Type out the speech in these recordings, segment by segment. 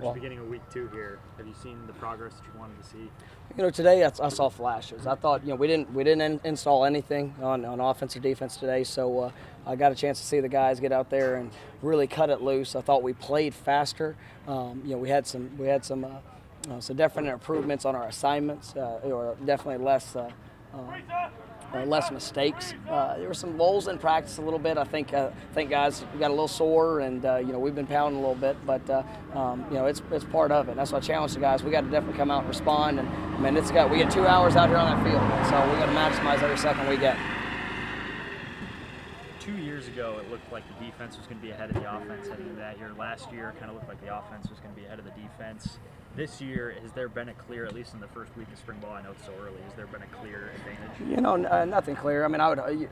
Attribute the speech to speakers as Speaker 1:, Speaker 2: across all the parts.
Speaker 1: Coach, beginning of week 2 here, have you seen the progress that you wanted to see?
Speaker 2: Today I saw flashes. I thought, we didn't install anything on offense or defense today, so I got a chance to see the guys get out there and really cut it loose. I thought we played faster. We had some definite improvements on our assignments. Or definitely less mistakes. There were some lulls in practice a little bit. I think guys got a little sore, and we've been pounding a little bit, but it's part of it. That's why I challenge the guys. We got to definitely come out and respond. And we get 2 hours out here on that field, so we got to maximize every second we get.
Speaker 1: 2 years ago, it looked like the defense was going to be ahead of the offense heading into that year. Last year, it kind of looked like the offense was going to be ahead of the defense. This year, has there been a clear, at least in the first week of spring ball, I know it's so early, has there been a clear advantage?
Speaker 2: Nothing clear. I mean,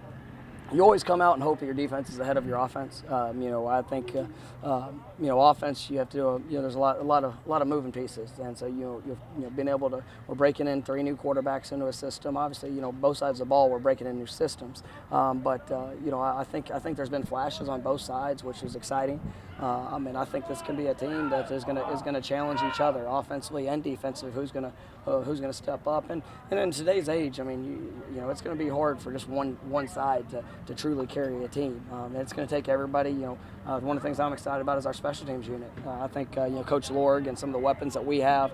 Speaker 2: you always come out and hope that your defense is ahead of your offense. I think, offense, you have to do. There's a lot of moving pieces, and so being able to, we're breaking in 3 new quarterbacks into a system. Obviously, both sides of the ball, we're breaking in new systems. I think there's been flashes on both sides, which is exciting. I think this can be a team that is going to challenge each other, offensively and defensively. Who's going to step up? And in today's age, it's going to be hard for just one side to truly carry a team. It's going to take everybody. One of the things I'm excited about is our special teams unit. I think Coach Lorg and some of the weapons that we have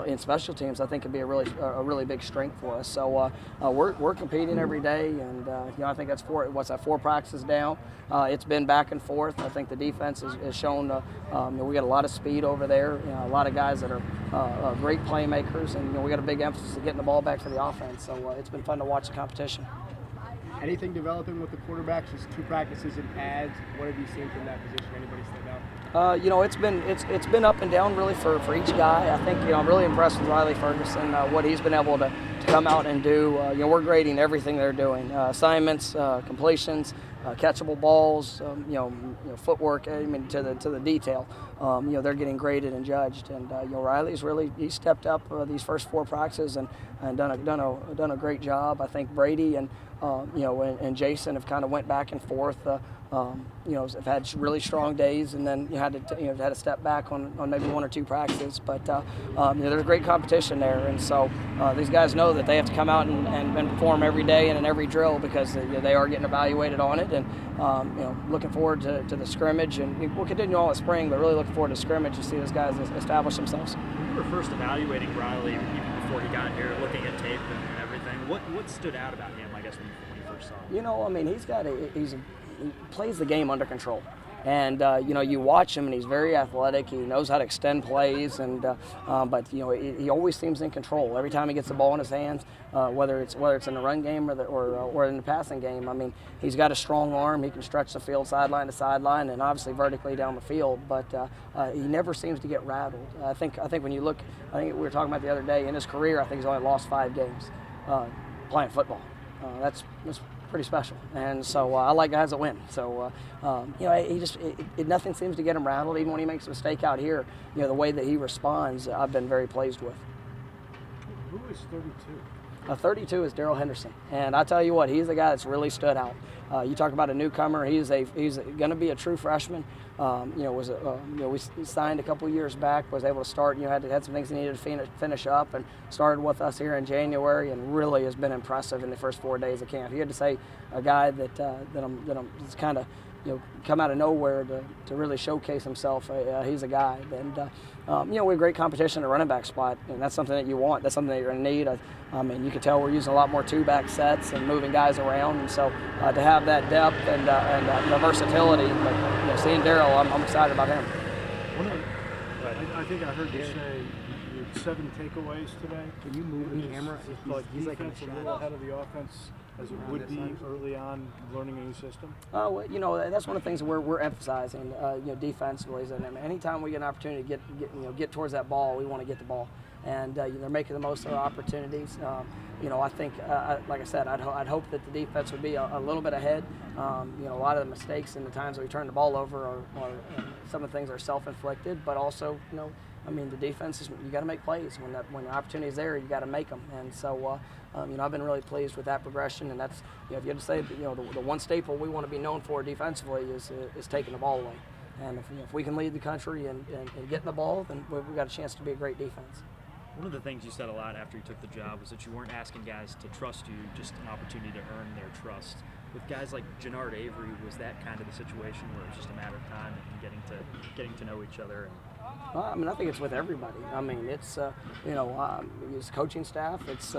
Speaker 2: in special teams, I think could be a really big strength for us. So we're competing every day, and I think that's 4 practices down. It's been back and forth. I think the defense has shown we got a lot of speed over there. A lot of guys that are great playmakers, and we got a big emphasis of getting the ball back for the offense. So it's been fun to watch the competition.
Speaker 3: Anything developing with the quarterbacks? Just 2 practices and pads. What have you seen from that position? Anybody stand out?
Speaker 2: It's been up and down really for each guy. I think I'm really impressed with Riley Ferguson, what he's been able to come out and do. We're grading everything they're doing: assignments, completions, catchable balls, footwork. To the detail. They're getting graded and judged, and Riley's he stepped up these first 4 practices and done a great job. I think Brady and Jason have kind of went back and forth. Have had really strong days, and then had to step back on maybe 1 or 2 practices. But there's great competition there, and so these guys know that they have to come out and perform every day and in every drill, because they are getting evaluated on it. And looking forward to the scrimmage, and we'll continue all at spring, but really looking forward to scrimmage to see those guys establish themselves.
Speaker 1: When you were first evaluating Riley, even before he got here, looking at tape and everything, what stood out about him, I guess, when you first saw him?
Speaker 2: He plays the game under control. And, you watch him, and he's very athletic. He knows how to extend plays, and but he always seems in control. Every time he gets the ball in his hands, whether it's in the run game or in the passing game, he's got a strong arm. He can stretch the field sideline to sideline, and obviously vertically down the field. But he never seems to get rattled. I think when you look, I think we were talking about the other day, in his career, I think he's only lost 5 games playing football. That's pretty special, and so I like guys that win. So nothing seems to get him rattled. Even when he makes a mistake out here, the way that he responds, I've been very pleased with.
Speaker 3: Who is 32?
Speaker 2: 32 is Darrell Henderson, and I tell you what, he's the guy that's really stood out. You talk about a newcomer; he's going to be a true freshman. We signed a couple years back, was able to start. Had some things he needed to finish up, and started with us here in January, and really has been impressive in the first 4 days of camp. He had to say a guy that I'm kind of come out of nowhere to really showcase himself. He's a guy, and we have great competition at the running back spot, and that's something that you want. That's something that you're going to need. You can tell we're using a lot more 2-back sets and moving guys around, and so to have that depth and the versatility. But seeing Darrell, I'm excited about him.
Speaker 4: I think I heard you say you had 7 takeaways today.
Speaker 3: Can you move the camera?
Speaker 4: He's like a little ahead of the offense as it would be early on learning a new system?
Speaker 2: That's one of the things that we're emphasizing, defensively. And anytime we get an opportunity to get towards that ball, we want to get the ball. And they're making the most of their opportunities. I think, like I said, I'd hope that the defense would be a little bit ahead. A lot of the mistakes and the times that we turn the ball over are some of the things are self-inflicted, but also, the defense you got to make plays when the opportunity is there. You got to make them, and so I've been really pleased with that progression. And that's if you had to say the one staple we want to be known for defensively is taking the ball away. And if we can lead the country and get in the ball, then we've got a chance to be a great defense.
Speaker 1: One of the things you said a lot after you took the job was that you weren't asking guys to trust you, just an opportunity to earn their trust. With guys like Jannard Avery, was that kind of the situation where it was just a matter of time and getting to know each other?
Speaker 2: Well, I mean, I think it's with everybody. I mean, it's it's coaching staff, it's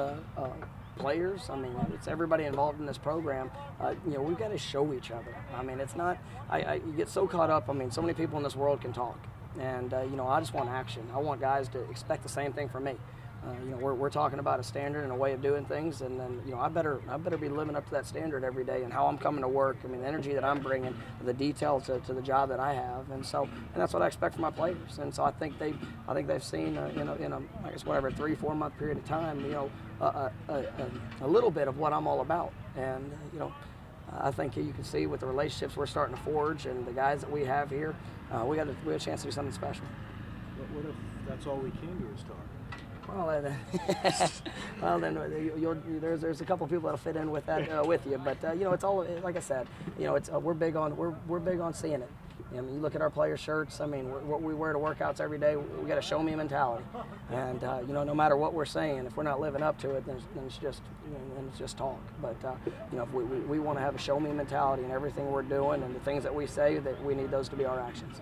Speaker 2: players. I mean, it's everybody involved in this program. We've got to show each other. I mean, it's not. You get so caught up. I mean, so many people in this world can talk, and I just want action. I want guys to expect the same thing from me. We're talking about a standard and a way of doing things, and then I better be living up to that standard every day. And how I'm coming to work. I mean, the energy that I'm bringing, the details to the job that I have, and that's what I expect from my players. And so I think they've seen in a I guess whatever 3-4 month period of time, a little bit of what I'm all about. And I think you can see with the relationships we're starting to forge and the guys that we have here, we have a chance to do something special.
Speaker 4: What if that's all we can do is talk?
Speaker 2: Well, then there's a couple people that'll fit in with that with you, but it's all like I said. We're big on seeing it. I mean, you look at our player shirts. I mean, what we wear to workouts every day. We got a show me mentality, and no matter what we're saying, if we're not living up to it, then it's just talk. But if we want to have a show me mentality in everything we're doing and the things that we say, that we need those to be our actions.